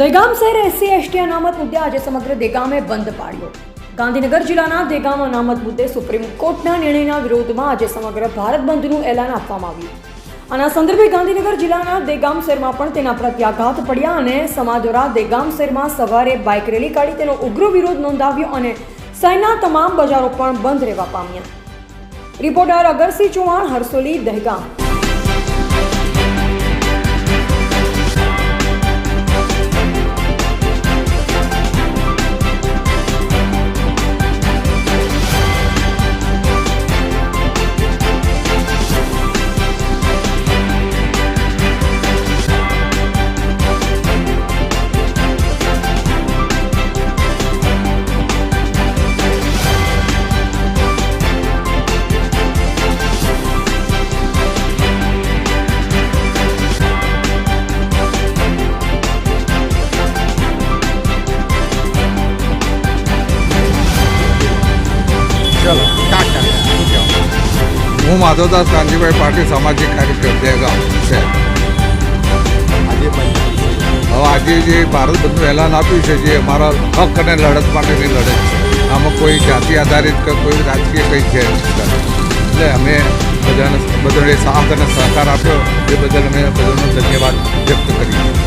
દહેગામ શહેર SC/ST અનામત મુદ્દે આજે સમગ્ર દહેગામે બંધ પાડ્યો। ગાંધીનગર જિલ્લાના દહેગામ અનામત મુદ્દે સુપ્રીમ કોર્ટના નિર્ણયના વિરોધમાં આજે સમગ્ર ભારત બંધનું એલાન આપવામાં આવ્યું। આના સંદર્ભે ગાંધીનગર જિલ્લાના દહેગામ શહેરમાં પણ તેના પ્રત્યાઘાત પડ્યા અને સમાજ દ્વારા દહેગામ શહેરમાં સવારે બાઇક રેલી કાઢી તેનો ઉગ્ર વિરોધ નોંધાવ્યો અને શહેરના તમામ બજારો પણ બંધ રહેવા પામ્યા। રિપોર્ટર અગરસિંહ ચૌહાણ, હરસોલી, દહેગામ। चलो हूँ माधवदास कांजीभाई पाटील सामाजिक कार्यक्रम दहेगाम છે। आज जे भारत बंधનું એલાન આપ્યું છે, જે અમારા હક અને લડત માટેની લડત છે। આમાં કોઈ જાતિ આધારિત કે કોઈ રાજકીય કંઈ છે એટલે અમે બધાને સાથ અને સહકાર આપ્યો એ બદલ અમે બધાનો ધન્યવાદ વ્યક્ત કરીએ।